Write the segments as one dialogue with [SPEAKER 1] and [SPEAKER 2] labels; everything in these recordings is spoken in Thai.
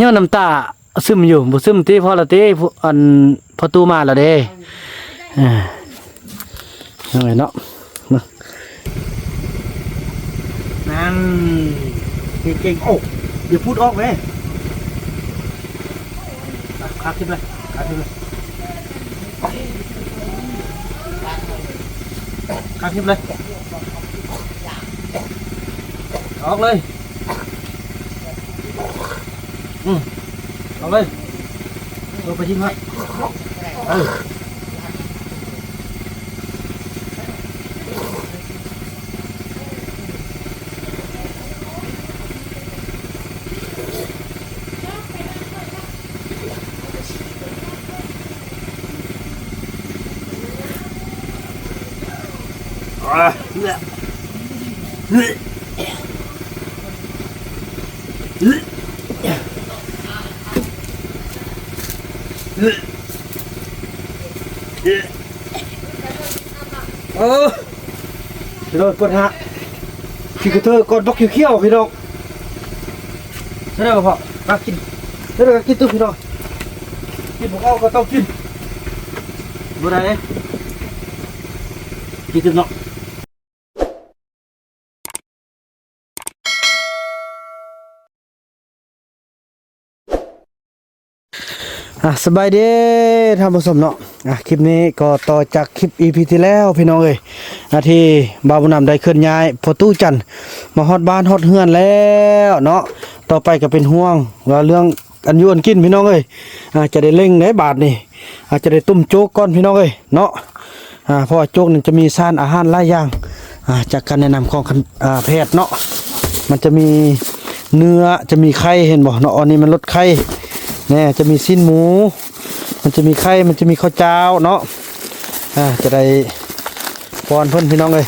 [SPEAKER 1] ย้อนน้ำตาซึมอยู่บ่ซึมติพอละติอันพอตู้มาแล้วเด้ยังไงเนาะนั่นเก่งๆโอ้อย่าพูดออกเลยขาขึ้นเลยขาขึ้นเลยขาขึ้นเลยออกเลยออกเลยเราไปทิ้งไว้พี่น้องกดฮะพี่กระเทยกดบล็อกเขี้ยวพี่น้องใช่ไหมพ่อมากินใช่ไหมกินตุ๊กพี่น้องกินผมเอาก็ต้องกินบ่ได้เลยกินตุ๊กเนาะสบายดีท่านผู้ชมเนาะคลิปนี้ก็ต่อจากคลิป EP ที่แล้วพี่น้องเอ้ยที่บ่าวบุญนำได้เคลื่อนย้ายพอตู้จันมาฮอดบ้านฮอดเฮือนแล้วเนาะต่อไปก็เป็นห่วงว่าเรื่องอันยูอันกินพี่น้องเอ้ยจะได้เร่งในบาทนี่อาจจะได้ตุ้มโจ๊กก่อนพี่น้องเอ้ยเนาะเพราะว่าโจ๊กนี่จะมีสารอาหารหลายอย่างจากการแนะนำของแพทย์เนาะมันจะมีเนื้อจะมีไข่เห็นบ่เนาะอันนี้มันลดไข่เนี่ยจะมีสิ้นหมูมันจะมีไข่มันจะมีข้าวเจ้าเนาะจะได้ป้อนเพิ่นพี่น้องเลย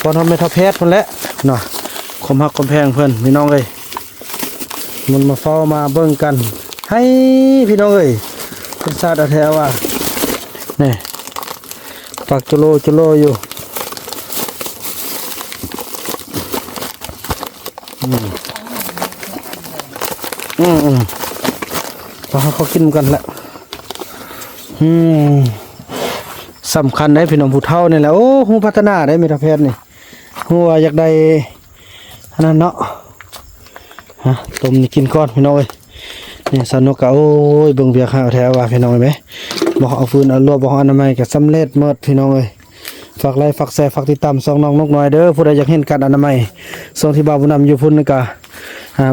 [SPEAKER 1] ป้อนทำเมทัลเพชรเพิ่นแหละเนาะคมหักคมแพงเพิ่นพี่น้องเลยมันมาเฝ้ามาเบิ่งกันให้พี่น้องเลยเป็นศาสตร์แท้ว่าเนี่ยปักจุโลอยู่พอเขากินกันแหละสำคัญได้พี่น้องผู้เฒ่านี่แหละโอ้หูพัฒนาได้เมทัลเพชรนี่หัวอยากได้นั่นเนาะต้มนี่กินก้อนพี่น้องเลยนี่สนุกกะโอ้ยเบิ่งเบียร์ข้าวแท้ว่าพี่น้องไหมบอกเอาฟืนเอาลวดบอกอนามัยกับสำเร็จหมดพี่น้องเลยฝากไลค์ฝากแชร์ฝากติดตามส่องน้องนกน้อยเด้อผู้ใดอยากเห็นการอนามัยส่งที่บ่าวบุญนำอยู่พุ่นกะ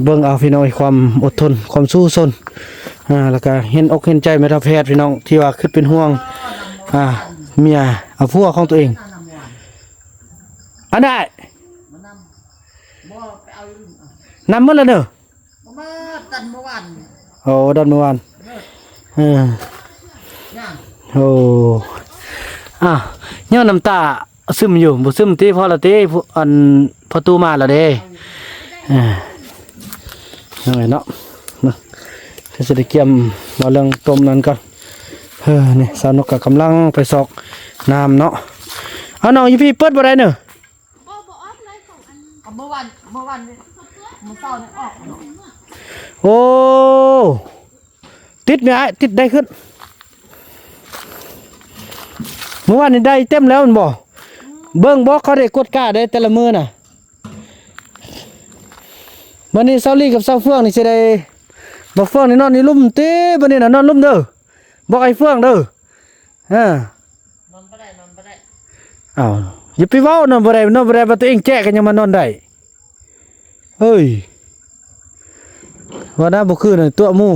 [SPEAKER 1] เบิ่งเอาพี่น้องความอดทนความสู้ซนแล้วก็เห็นอกเห็นใจแม่ทัพแพทย์พี่น้องที่ว่าขึ้นเป็นห่วงเมียเอาผัวของตัวเองอันได้นำเมื่อไรเนอะดันเมื่อวานโอ้ดันเมื่อวานโอ้ย้อนน้ำตาซึมอยู่บ่ซึมติพอละติอันพอตู้มาแล้วเด้ยังไงเนาะจะได้เกี่ยมมาเรื่องต้มนั้นก่อนนี่สาวนกกำลังไปซอกน้ำเนาะเอาน้องอยู่พี่เปิดบ่ได้เนอะเมื่อวานเมื่อเช้าเนี่ยออกโอ้ติดไหมติดได้ขึ้นเมื่อวานนี่ได้เต็มแล้วมันบ่เบิ้งบอกเขาได้กดกล้าได้แต่ละมือน่ะวันนี้เช้าลี่กับเช้าเฟื่องนี่จะได้บ่เฟื่องนี่นอนนี่ลุ่มเต้บัดนี้น่ะนอนลุ่มเด้อบอกไอ้เฟื่องเด้อนอนบ่ได้อ้าวอย่าไปเว้านอนบ่ได้ว่าตัวเองแจ้กันยังมานอนได้เฮ้ยว่าน่าบ่คือน่ะตัวหมู่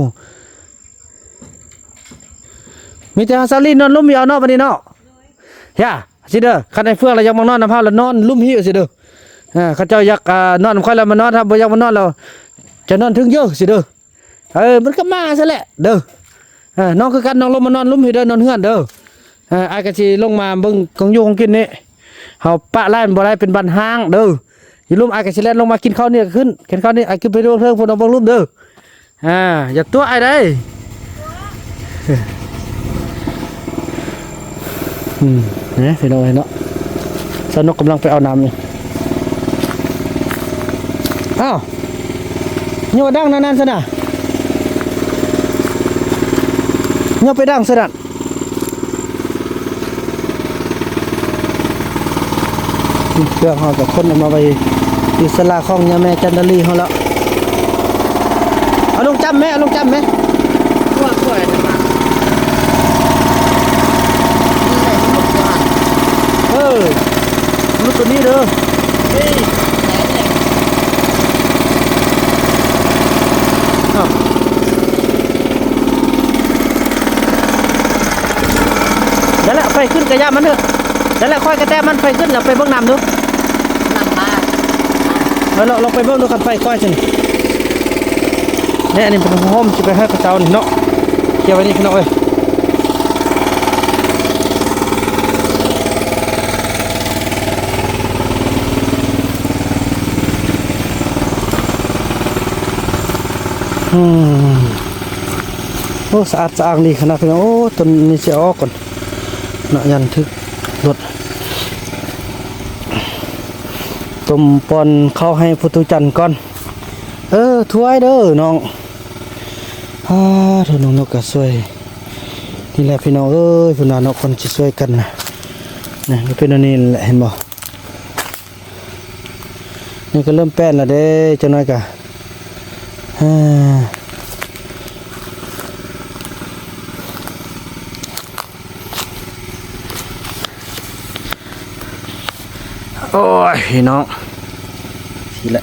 [SPEAKER 1] มีแต่เช้าลี่นอนลุ่มอยู่เอาเนาะบัดนี้เนาะย่าสิเด้อคันไอ้เฟื่องแล้วยังมานอนน้ำพาแล้วนอนลุ่มหิ้วสิเด้อเขาเจ้าอยากนอนค่อยแล้วมานอนถ้าบ่อยากมานอนแล้วจะนอนถึงเยอะสิเด้อมันก็มาซะแหละเด้อน้องคือกันน้องลงมานอนลุ่มหิ้วเด้อนอนเฮือนเด้อไอ้ก็สิลงมาเบิ่งของอยู่ของกินนี่เฮาปะไล่มันบ่ได้เป็นบ้านห้างเด้ออยู่ลุ่มไอ้ก็สิแล่นลงมากินข้าวนี่ขึ้นกินข้าวนี่ไอ้ขึ้นไปดูเทิงพุ่นเอาบ่ลุ่มเด้ออย่าตัวไอ้ได้เนี่ยพี่น้องเนาะสนุกกำลังไปเอาน้ำนี่อ้าว โยดังนั่นซะน่ะโยไปดังซะน่ะเครื่องเฮากับคนเอามาไว้ที่ศาลาของย่าแม่จันทรีเฮาแล้วเอาลงจำไหมเอาลงจำไหมว่าสวยจังมาลูกตัวนี้เด้อนั่นแหละไฟขึ้นกระยามันเถอะนั่นแหละค่อยกระแตมันไฟขึ้นแล้วไปเบิ่งน้ำดูน้ำมาเราไปเบิ่งดูกันไฟค่อยสิเนี่ยนี่เป็นห้องจะไปให้กระเจ้านี่เนาะเกี่ยวไว้นี่พี่น้องเอ้ยโอ้สะอาดสะอ้างดีขนาดพี่น้องโอ้ต้นนี้เสียออกก่อนเนาะยันทึกรถต้มปอนเข้าให้พุทธจันทร์ก่อนถ้วยเด้อน้องเธอน้องนกก็ช่วยนี่แหละพี่น้องเอ้ยพี่น้องคนจะช่วยกันนะนี่ก็เป็นอันนี้แหละเห็นบ่นี่ก็เริ่มแป้นแล้วเด้จังน้อยกะโอ้ยพี่น้องทีละ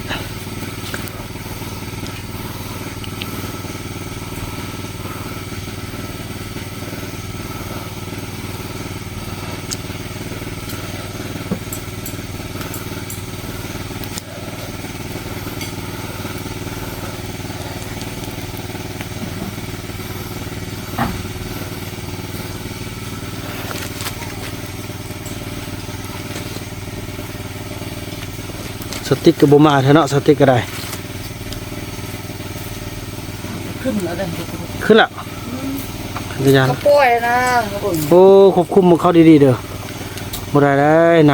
[SPEAKER 1] สติ๊กก็บ่มาเถอะเนาะสติ๊กก็ได้ขึ้นแล้วเด้ขึ้นแล้วจะยันป่วยนะโอ้ควบคุมของเขาดีๆเด้อบ่ได้ได้น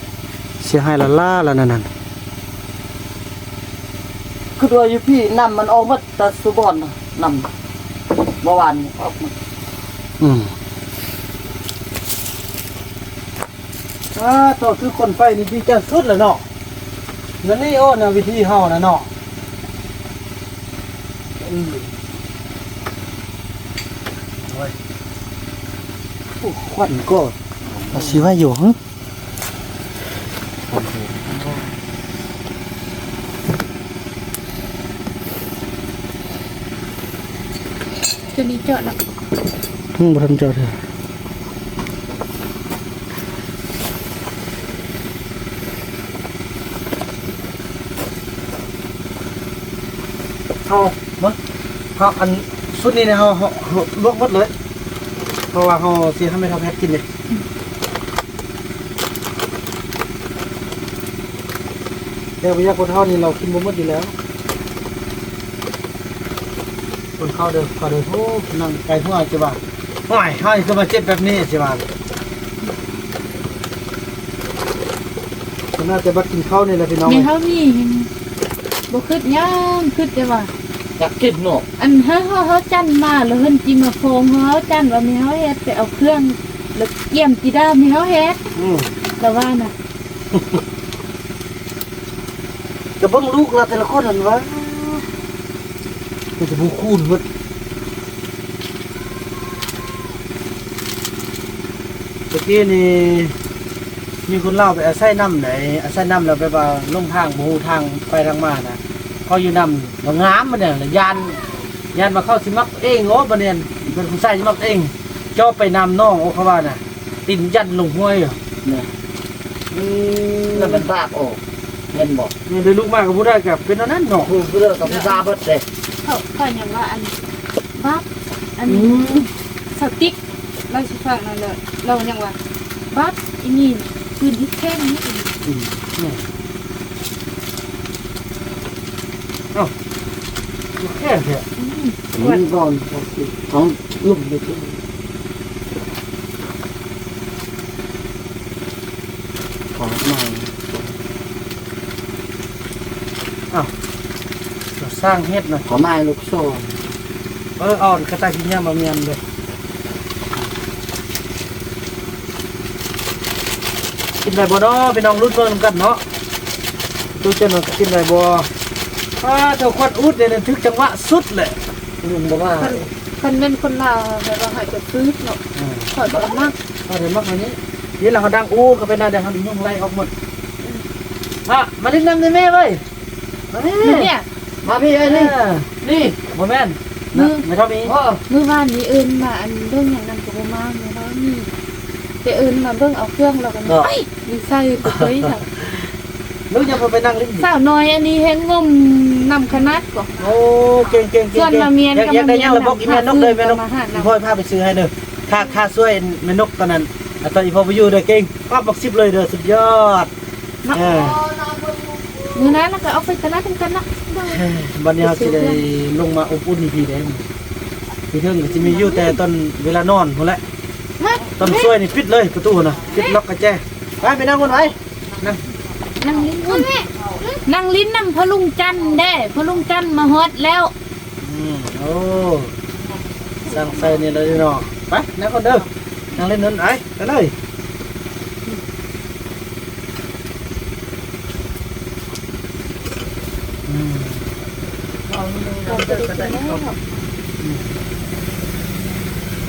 [SPEAKER 1] ำเสียให้ละล่าแล้วนั่น
[SPEAKER 2] คือตัวอยู่พี่นำมันออกมาแต่สุบอนนำเมื่อวานออกมา
[SPEAKER 1] ตัวคือคนไฟนี่ดีจังสุดแล้วเนาะนั่นนี่โอ้นะวิธีเฮานะเนาะควันก็สิว่าอยู่หึ
[SPEAKER 3] จะนี้เจาะแล้ว
[SPEAKER 1] บ่ทันเจาะเด้อเขาอันสุดนี้เนี่ยเขาลวกหมดเลยเพราะว่าเขาเสียให้ไม่ทำแพ็กกินเลยเดี๋ยวพยาคนเท่านี้เรากินบ่หมดอยู่แล้วคนเข้าเดินโอ้นั่งไกลทั่วจีบานห่วยให้ก็มาเจ็บแบบนี้จีบานน่าจะบัดกินข้าวนี่แหละพี่น้อง
[SPEAKER 3] ในเฮามีบ่คิดย่างคิดแต่ว่า
[SPEAKER 2] อยากกินเนาะ
[SPEAKER 3] อันเฮาจันมาแล้วเพิ่นจิมาโฟมเฮาจันว่ามีเฮาเฮ็ดไปเอาเครื่องแล้วเกี่ยมจีดามีเฮาเฮ็ดแต่ว่าน่ะ
[SPEAKER 1] จะเบิ่งลูกเราแต่ละคนนั่นวะมันจะบูคูนหมดตะกี้นี่มีคนเล่าไปอาศัยน้ำไหนอาศัยน้ำแล้วไปว่าลงทางบูทางไปทางมานะเขาอยู่น้ำงามมันเนี่ยยานมาเข้าสิมักเองโอ้ประเด็นเป็นผู้ชายสิมักเองจ่อไปนำน้องโอ้เขาว่าน่ะตินยันลงห้วย
[SPEAKER 2] เนี่ยแล้วมันบาปออกเห็นบอก
[SPEAKER 1] นี่ได้ลูกมากกับผู้ได้กับเป็นอันนั้นเนาะ
[SPEAKER 2] คือเรื่องกับผู้ชายเบิดเลย
[SPEAKER 3] เขาอย่างว่าอันบับอันสติ๊กเราสิฟังนั่นแหละเราอย่างว่าบับอีนี่คือดิแค่นี้เอง
[SPEAKER 1] แค่เถอะ
[SPEAKER 2] มันก่อนของลุ่มไปที่ของใหม่
[SPEAKER 1] สร้างเฮ็ดน่ะ
[SPEAKER 2] ขอไม้ลูกโซ่
[SPEAKER 1] อ่อนกระต่ายกินยามาเมียนเลยกินได้บ่เนาะพี่น้องรุ่นเบิ่งกันเนาะดูเจ้าหน่อยกินได้บ่เจ้าควันอุดเนี่ยถึกจังหวะสุดแหละ
[SPEAKER 2] ลุงบอกว่า
[SPEAKER 3] คนเป็นคนลาวแบบว่าให้จะซื้อเนาะขอบอกมาก
[SPEAKER 1] เอาเดี๋ยวมากกว่านี้เดี๋ยวเราดังอู้ก็เป็นอะไรทำยุ่งไรออกหมดมาเล่นน้ำในแม่เว้ยมาแม่
[SPEAKER 3] เนี่ย
[SPEAKER 2] มาพี่ไอ้นี่นี่
[SPEAKER 1] โมแมนไม่เท่านี้
[SPEAKER 2] พ่อ
[SPEAKER 3] มื้อวานนี้เอิ้นมาอันเบิ่งอย่างนั้นก็บ่มามื้อวานนี้แต่เอิ้นมาเบิ่งเอาเครื่องเรากันไปมีไส้ก็เคยค่ะ
[SPEAKER 1] ลูกยังไปนั่งเล่น
[SPEAKER 3] สาวน้อยอันนี้เฮ็ดงมนำคณะก่อน
[SPEAKER 1] โอ้เก่งเก่งเก่ง
[SPEAKER 3] ส่วนมาเมียนกับ
[SPEAKER 1] อยากได้ยังระบบอีแม่นกเลยแม่นก
[SPEAKER 3] มาหา
[SPEAKER 1] พ่อพาไปซื้อให้เด้อค่าช่วยแม่นกตอนนั้นตอนอีพ่อไปอยู่เด้อเก่งป้าบอก10เลยเด้อสุดยอด
[SPEAKER 3] มื้อนั้นแล้วก็เอาไปตลาดกันนะ
[SPEAKER 1] วันนี้เราจะได้ลงมาอบอุ่นพี่ได้พี่เทิงจะมีอยู่แต่ตอนเวลานอนหมดแล้วตอนช่วยนี่ปิดเลยประตูน่ะปิดล็อกกระแจไปนั่งคนไว้นั่ง
[SPEAKER 3] นั่งลิ้นนั่งลิ้นนำพะลุงจันทร์เด้พะลุงจันทร์มาฮอดแล้ว
[SPEAKER 1] โอ้สร้างไฟนี่เลยเนาะไปนั่งคนเด้อนั่งเล่นนั่นไปเลย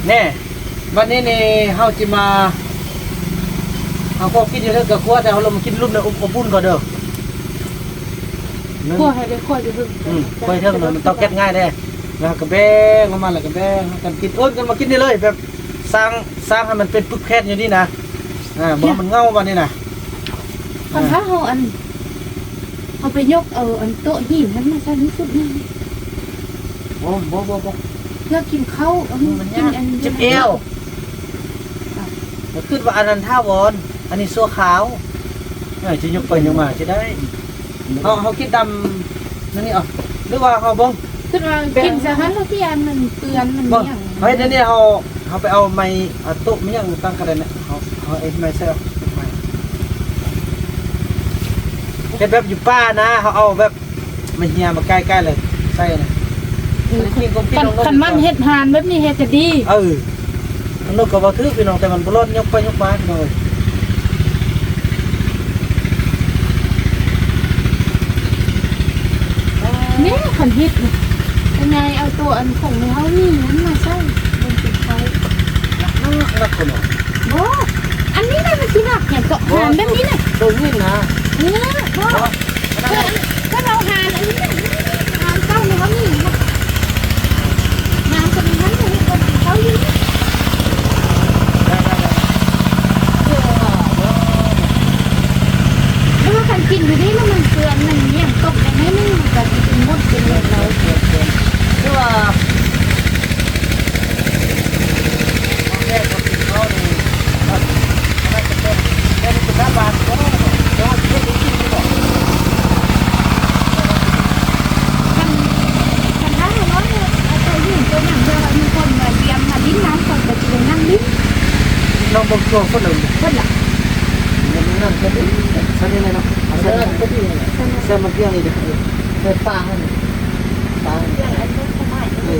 [SPEAKER 1] แน่วันนี้นี่เฮาจิมาเอาพวกกินอยู่เรื่องกับครัวแต่เรามากินรุ่มในอบอุ่นก่อนเด้อ
[SPEAKER 3] กลัวให้ได้คอยจะเบิ่ง
[SPEAKER 1] ค่อยเทิงมันต้องแก้ง่ายได้แล้วก็แบ่งออกมาแล้วก็แบ่งกันกินโอนกันมากินได้เลยแบบสร้างให้มันเป็นปึ๊กแพทอยู่นี่นะบ่มันเงาวันนี้นะ
[SPEAKER 3] คันถ้าเฮาอันเอาไปยกเอาอันโต๊ะหินนั้นมาใส่ที่สุดนี่
[SPEAKER 1] บ่
[SPEAKER 3] เพื่อกินข้าวมันกินอัน
[SPEAKER 1] จิบเอวมันขึ้นว่าอันนั้นท่าวอนอันนี้ซัวขาวจะยกไปยกมาจะได้เขาคิดดำนั่นนี่หรือว่าเขาบ้ง
[SPEAKER 3] คือว่ากินซะหันแล้วที่อันมันเปื้อนมัน
[SPEAKER 1] บ้ง
[SPEAKER 3] อย่าง
[SPEAKER 1] เฮ้ยเดี๋ยวนี้เขาไปเอาไม้โต๊ะไม่ยังตั้งกันเลยนะเขาไอ้ไม้เสื้อเห็นแบบอยู่ป้านะเขาเอาแบบมันเฮียมาใกล้ๆเลยใส่นะ
[SPEAKER 3] คันมันเฮ็ดหานแบบนี้เฮ็ดจะดี
[SPEAKER 1] มันนกก็บ่ถือพี่น้องแต่มันบ่รอดยกไปยกมาพี่น้อง
[SPEAKER 3] เนี่ยคันเฮ็ดยังไงเอาตัวอันของเฮานี่มันมาใส่บนติดไฟ
[SPEAKER 1] นักคนน่ะ
[SPEAKER 3] บ่อันนี้น่ะมันสิหนักอย่างเกาะหานแบบนี้น่ะ
[SPEAKER 1] ตัวนี้นะ
[SPEAKER 3] บ่ถ้าเราหานอันนี้หานเก้าเนี่ยเฮานี่หานคนนั้นจะเฮ็ดบนติดเขาอยู่แล้วว่าคันกินอยู่นี่มันเกลือนมันเนี่ยตกอย่างนี้มันก็สิเป็นมดเป็นเรื่องเรา
[SPEAKER 1] คือว่าแม่ก็กินเขานี่อะไรก็เป็นน้ำบานก็เดี๋ยวเฮ็ดให้กินดีกว่า
[SPEAKER 3] คันถ้าเราน้อยเนี่ยเอาตัวยืนตัวหนังเดียวมีคนมาเตรียมมาลิ้นน้ำก่อนก็จะเป็นนั่งลิ้น
[SPEAKER 1] น้องบ่ตัวคนหนึ่ง
[SPEAKER 3] คนละ
[SPEAKER 1] นั่นก็ดีฉันนี่เลยเนาะเอาเสื้อก็ดีเสื้อมันเพียงนี่เด้อ
[SPEAKER 2] เปิดปลาให้ปลา
[SPEAKER 3] อย่างอันนั้นสมัย
[SPEAKER 1] นี่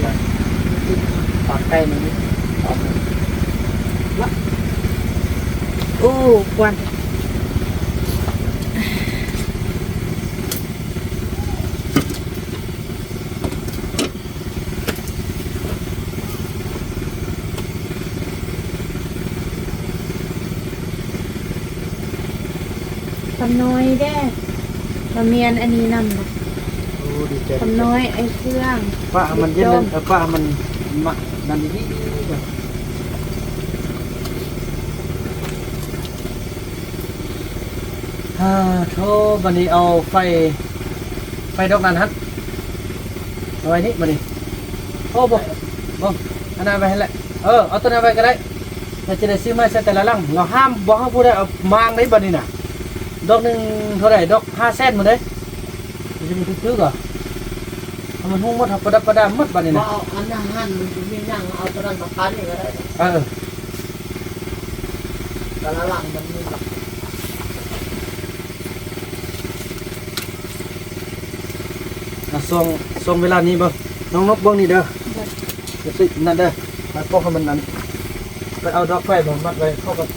[SPEAKER 1] ปากไก่มันนี่
[SPEAKER 3] โอ้ควันทำน้อยได้มาเมียนอันนี้นำนะ
[SPEAKER 1] โอ้ดีใจ
[SPEAKER 3] ทำน้อยไอ้เครื่อง
[SPEAKER 1] ป้ามันเย็นป้ามันมาดันดีแบบโทบันนี้เอาไฟดอกนั้นฮัทเอาไว้นี่บันนี้โอ้บ่อันนั้นไปให้แหละเอาตัวนั้นไปก็ได้เราจะได้ซื้อไม้ใส่แต่ละลังเราห้ามบอกให้ผู้ใดเอามางได้บันนี้น่ะดอกหนึ่งเท่าไหร่ดอก5 เซนหมดเลยมันจะมีทึกๆเหรอมันหุ้มหมดประดับหมดบันนี้
[SPEAKER 2] ว่า
[SPEAKER 1] น่ะ
[SPEAKER 2] เอาอันนั้นหั่นมีนั่งเอาตะลันตะพันนี่ก็ได้ แต่ละหลังมันมีแบบ
[SPEAKER 1] ส่งเวลานี้บ่น้องนกเบิ่งนี่เด้อเดี๋ยวสินั่นเด้อมาป้องให้มันนั้นไปเอาดอกไฟบ่มัดไว้เข้ากับ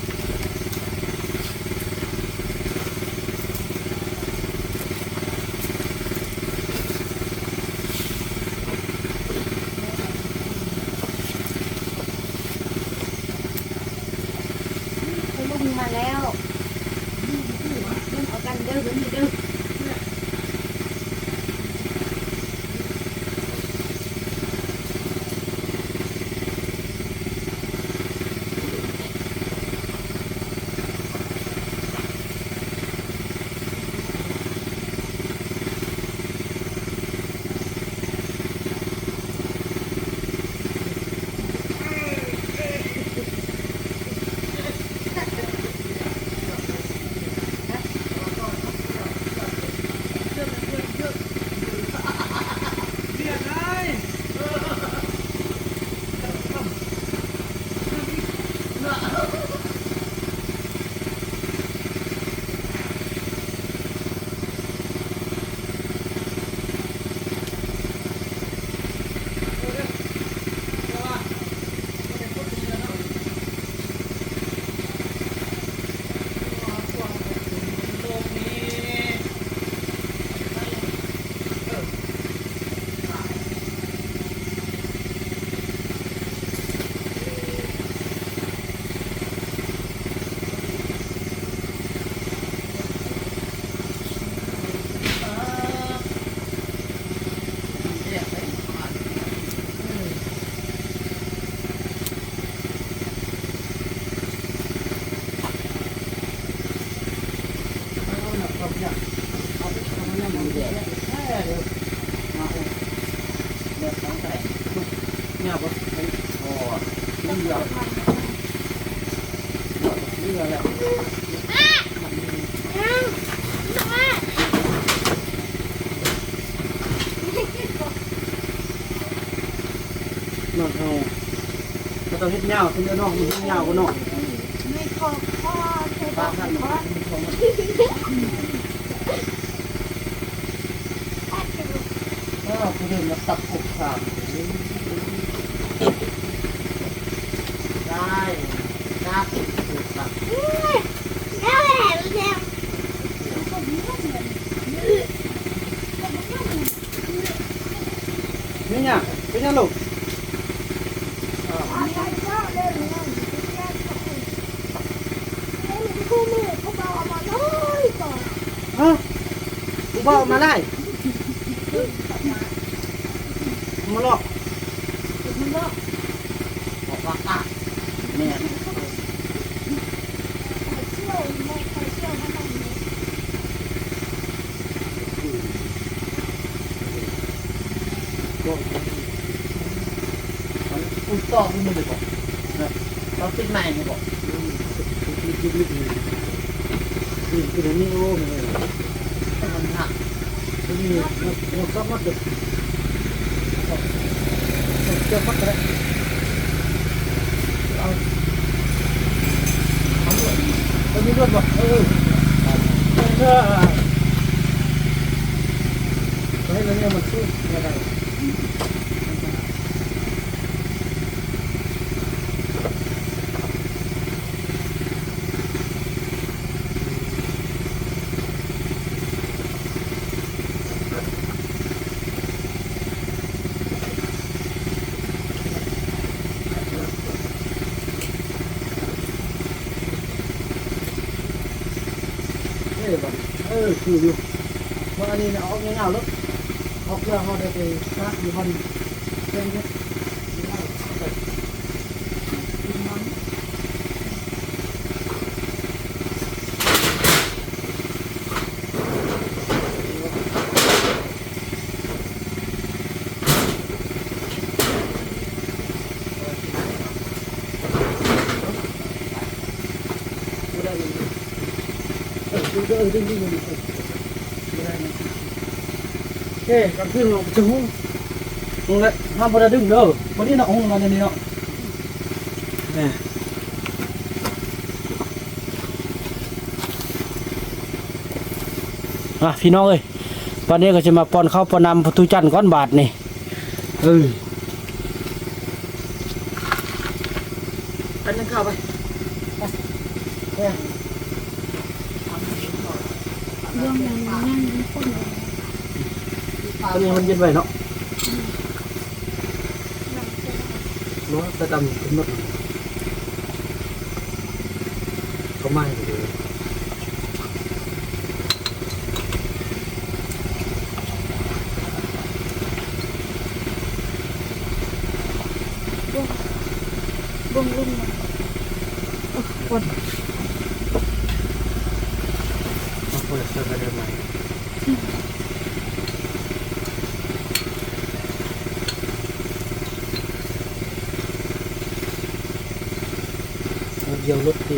[SPEAKER 3] ลุงมาแล้วเอากันเด้อเด้อ
[SPEAKER 1] เนี่ยบ่โอ้นี่เหลือนี่เหลือแล้วน้องเอาก็ต้องเฮ็ดยาวคือน้องมันเฮ็ดยาวกว่าน้อง
[SPEAKER 3] ไม่ขอพ่อใช่
[SPEAKER 1] ปา
[SPEAKER 3] ปะ
[SPEAKER 1] กนั่นมันของมันผู้เดินมาตัดกบขามได้ครับครับ
[SPEAKER 3] แล้วแหละแล้ว
[SPEAKER 1] นี่เนี่ยเป็นยังลูกฮะกูบอกมาได้มาหลอกบอกว่าอ่ะเนี่ยอุ้ยต่อขึ้นมาเลยบอกเราติดใหม่เลยบอกคือเดี๋ยวนี้โอ้ยมันหักนี่เราก็มาเด็กเจ้าพักเลยเอาเอามีรถบอกให้เราเนี่ยมันสู้ยังไงคืออยู่ว่าอันนี้เอาเงาๆแล้วเอาเครื่องเขาได้ไปซักอยู่บนเป็นเนี่ยดึงเอ๊ะกลางคืนเราจะหุ้งลงเลยห้ามพอได้ดึงเด้อวันนี้เนาะหุ้งมาในนี้เนาะเนี่ยพี่น้องเอ้ย วันนี้ก็จะมาป้อนข้าวป้อนน้ำประตูจันทร์ก้อนบาทนี่
[SPEAKER 2] อันนึงเข้าไปเนี่ย
[SPEAKER 3] เรื่องนั้นนั่งนี่คนเลย
[SPEAKER 1] ตอนนี้มันเย็นไว้เนาะเนาะจะดำขึ้นหมดก็ไม่เลย
[SPEAKER 3] บุ้งลุ่มคน
[SPEAKER 1] มาเปิดเสื้อกันได้ไหมเดียวรถดิ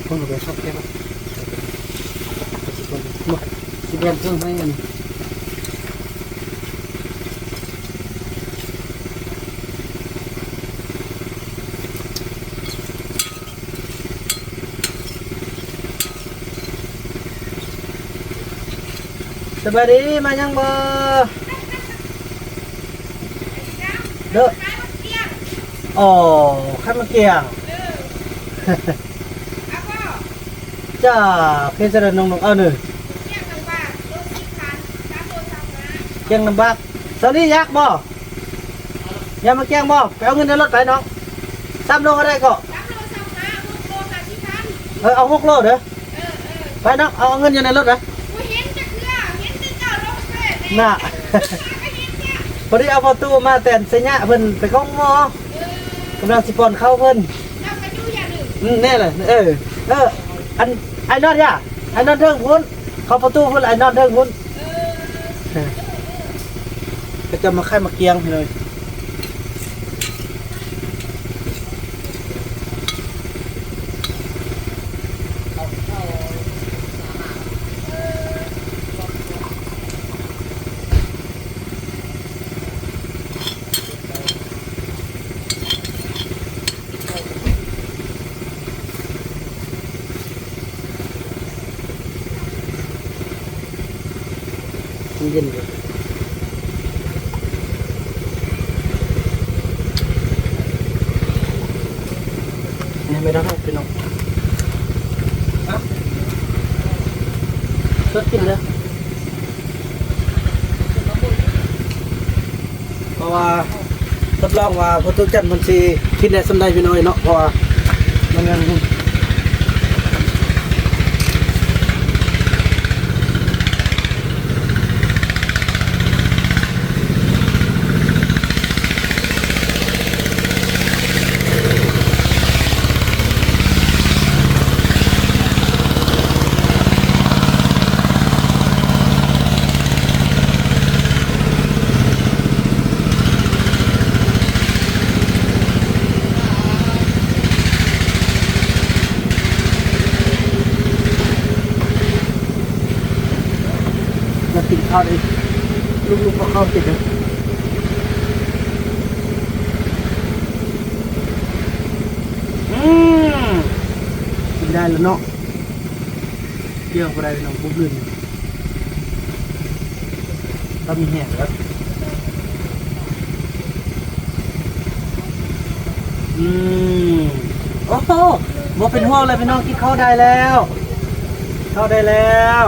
[SPEAKER 1] คนเราไปชอบแค่ไหนสิบเดือนเครื่องให้กันสบายดีมายังบ่เด้ออ๋อข้าวมันเกียงจ้าเพชรนงเอาหนึ่งเกียงน้ำบักสวัสดียักษ์บ่อย่ามาแกงบ่ไปเอาเงินในรถไปน้อง3 โลก็ได้ก็เอา6 โลเด้อไปน้องเอาเงินอยู่ในรถนะน่ะพอดีเอาประตูมาแต่นเสียเพิ่นไปเข้าหม้อกำลังสิปอนเข้าเพิ่นแน่เลยอันไอ้นอดย่าไอ้นอดเทิงพุ่นเข้าประตูพุ่นไอ้นอดเทิงพุ่นก็จะมาไข่มาเกียงเลยเย็นเลยนี่ไม่ได้พี่น้องสดกินเลยเพราะว่าทดลองว่าพอตุจันทร์มันสิกินได้สำได้พี่น้อยเนาะเพราะว่ามันยังกินข้าวเลยลูกๆก็เข้าติดเลยกินได้แล้วเนาะเกี่ยวกับอะไรน้องปุ๊บลื่นถ้ามีแห้งแล้วโอ้โหบ่เป็นห่วงเลยพี่น้องกินข้าวได้แล้วข้าวได้แล้ว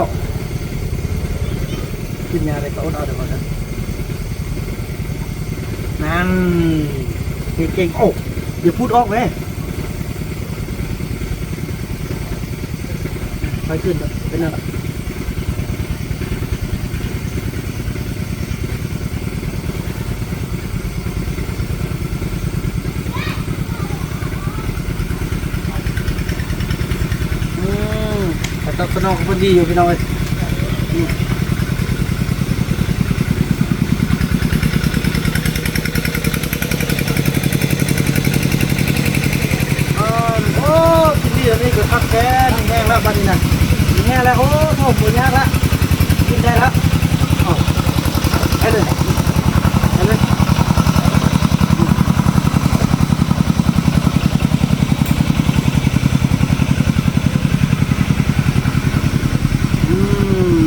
[SPEAKER 1] กินยาอะไรก็อดเอาเดี๋ยวก่อนนะนั่นเก่งๆโอ้อย่าพูดออกเลยไปขึ้นแล้วเป็นอะไรแต่ตอนน้องคนดีอยู่พี่น้องเลย บัดนี้นะแง่แล้วโอ้โหหมดยากละกินได้แล้วให้เลยให้เลย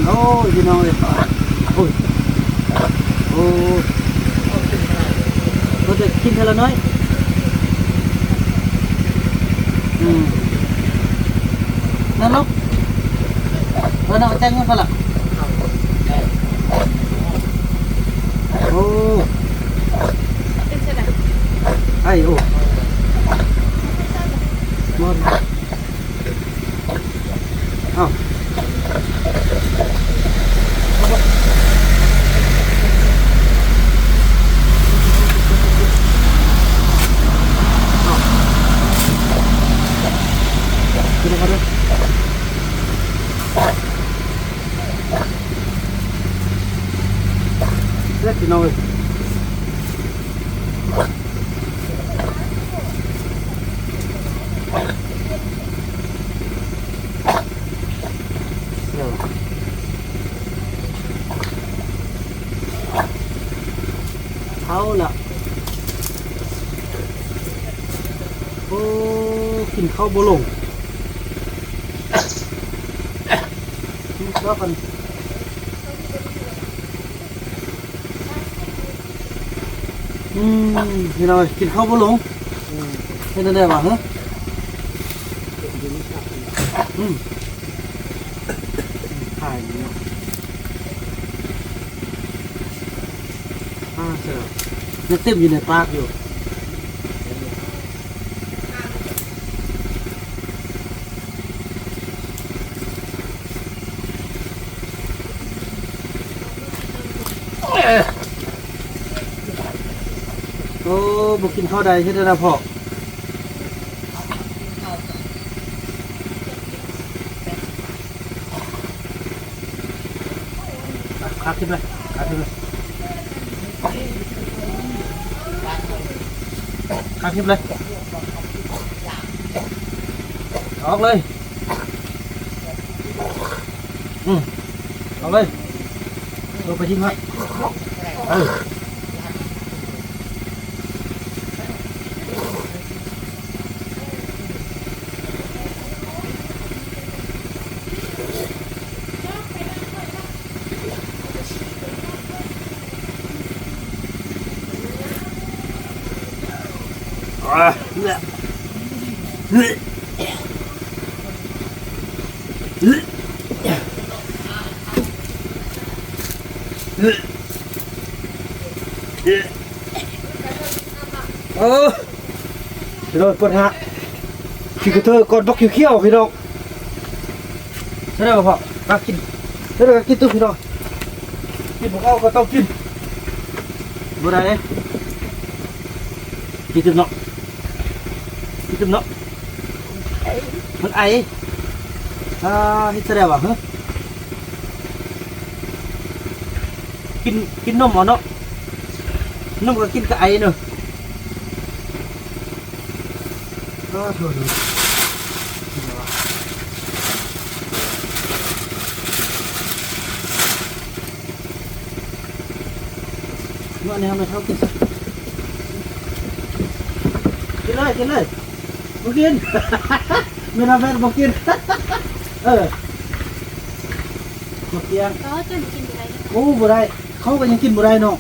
[SPEAKER 1] โอ้ยพี่น้องเลยโอ้ยโอ้เราจะกินเท่าน้อยนั่นเนาะเราแจ้งกันพอละโอ้ไอ้โอ้หมดเอ้ากินอะไรกันเลยเล็กน้อยเอาละโอ้กินข้าวโบลงกินข้าวกันพี่น้อยกินข้าวโบลงให้ได้ได้ป่ะฮะถ่ายเนาะเสือยังเต็มอยู่ในปากอยู่โอ้บุกินข้าวใดใช่ไหมล่ะพ่อขาขึ้นเลยขาขึ้นเลยขาขึ้นเลยออกเลยออกเลยเราไปทิ้งไว้พี่น้องปวดหักขี้กระเทยก่อนบักเขี้ยวพี่น้องใช่ไหมพ่อมากินใช่ไหมกินตู้พี่น้องกินผมเอาก็ต้องกินบ่ได้เลยกินตึมเนาะกินตึมเนาะมันไอให้แสดงว่าฮะกินนมเหรอเนาะนมก็กินกับไอเนาะถูกเมื่อนี้ทำไมเท่ากินเลยกินเลยมากินไม่ทำแม่มากินมาเกียงโอ้บ่ได้เขาก็ยังกินบ่ได้เนาะ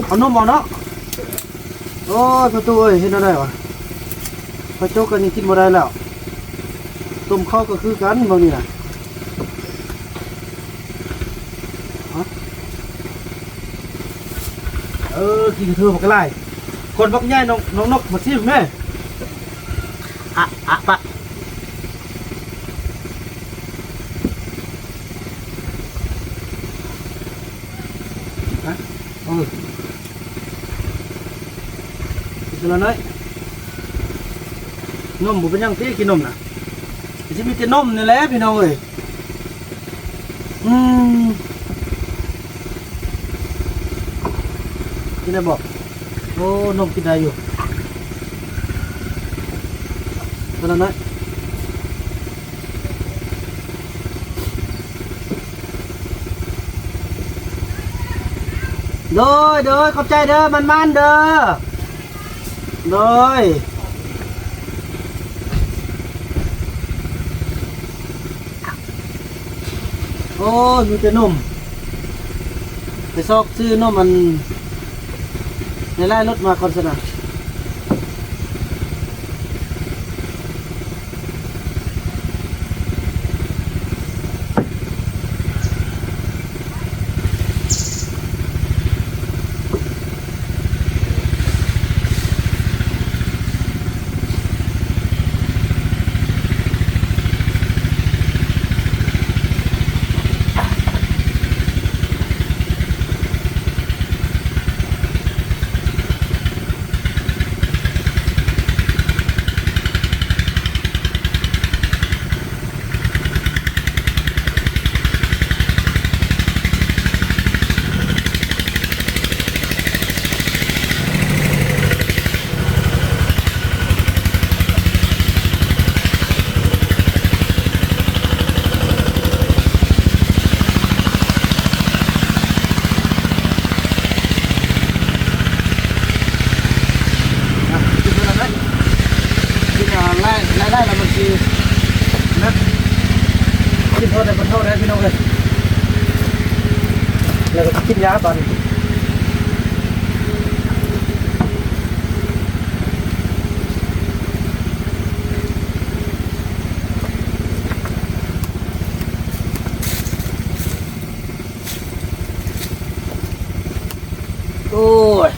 [SPEAKER 1] เอานมเอาเนาะโอ้ยประตูเอ้ยเห็นอะไรวะพระโจกันยังกินบ่ได้แล้วต้มข้าวก็คือกันบางนี่นะกินเธอบอกกันไล่คนบักย่ายน้องนกมาซิแม่ปะกินแล้วน้อยนมบุเป็นยังตีกินนมนะจะมีแต่นมนี่แหละพี่น้องเอ้ยกินได้บอกโอ้นมกินได้อยู่ตอนนั้น โดยขอบใจเด้อมันเด้อโดยโอ้ยมีแต่นมไปซอกซื้อนมมันในไล่รถมาก่อนสนะได้แล้วมันคือนะกินเท่าไหร่มันเท่าไหร่พี่น้องเลยแล้วก็กินยาตอนโอ้ย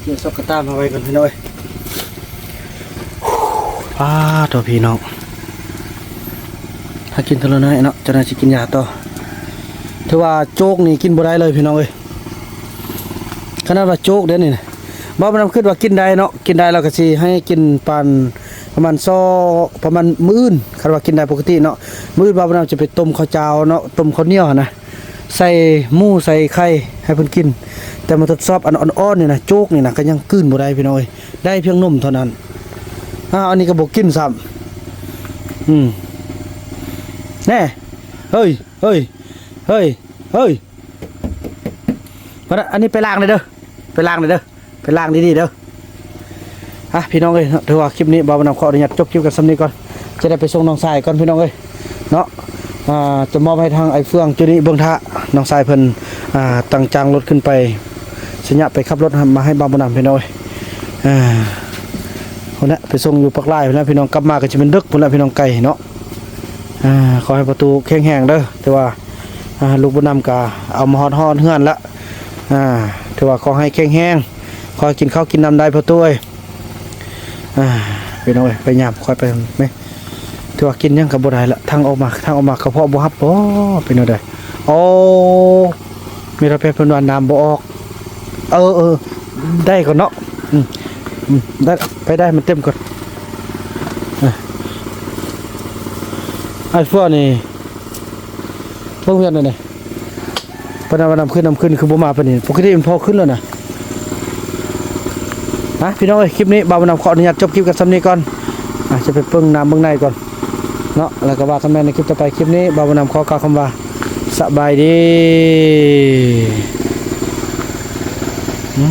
[SPEAKER 1] เดี๋ยวซอกกระต้ามาไว้ก่อนพี่น้อยตัวพี่น้องถ้ากินเท่าน้อยเนาะจะน่าจะกินยาต่อถือว่าโจ๊กนี่กินบ่ได้เลยพี่น้องเอ้ยขนาดว่าโจ๊กเด้อนี่นะบ่มันคิดว่ากินได้เนาะกินได้แล้วก็สิให้กินปานประมาณประมาณมื้ออื่นคันว่ากินได้ปกติเนาะมื้ออื่นบ่มันจะไปต้มข้าวเจ้าเนาะต้มข้าวเหนียวนะใส่หมูใส่ไข่ให้เพิ่นกินแต่มาทดสอบอันอ่อนๆนี่นะโจ๊กนี่นะก็ยังกลืนบ่ได้พี่น้องเอ้ยได้เพียงนมเท่านั้นอันนี้ก็บ่กินซ้ำแน่เฮ้ยอันนี้ไปล้างเลยเด้อไปล้างดีๆเด้อพี่น้องเอ้ยถือว่าคลิปนี้บ่าวบ่นำขออนุญาตจบคลิปกันซ้ำนี้ก่อนจะได้ไปส่งน้องสายก่อนพี่น้องเอ้ยเนาะจะมอบให้ทางไอ้เฟืองจุนี้เบื้องท่าน้องสายเพิ่นตั้งจางรถขึ้นไปสัญญาไปขับรถมาให้บ่าวบ่นำพี่น้องเอ้ยคนนี้ไปส่งอยู่ปักไร่พี่น้องพี่น้องกลับมาก็จะเป็นดึกพุ่นละพี่น้องไก่เนาะขอให้ประตูแข็งแรงเด้อแต่ว่าลูกบ่นำก็เอามาฮอดเฮือนละถือว่าขอให้แข็งแรงขอให้กินข้าวกินน้ำได้ประตูเอ้ยพี่น้องเอ้ยไปยามคอยไปไหมถือว่ากินยังกับบ่ได้ละทางออกมากระเพาะบ่ฮับเป็นเอาได้โอ้มีระเบียบเพิ่นว่าน้ำบ่ออกได้ก่อนเนาะได้ไปได้มันเต็มก่อนไอ้พวกนี่พวกเพื่อนนี่ปนำขึ้นคือบ่มาปานนี้ปกติมันพอขึ้นแล้วนะพี่น้องเอ้ยคลิปนี้บ่าวบ่นำขออนุญาตจบคลิปกันซ้ำนี้ก่อนจะไปเบิ่งน้ำเบิ่งในก่อนเนาะแล้วก็ว่ากันแม่ในคลิปต่อไปคลิปนี้บ่าวบ่นำขอกล่าวคำว่าสบายดี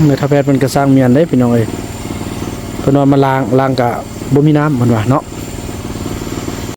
[SPEAKER 1] ในทัพแพทย์มันก็สร้างเมียนได้พี่น้องเอ้ยเพิ่นว่ามาล้างกะบ่มีน้ำเพิ่นว่าเนาะ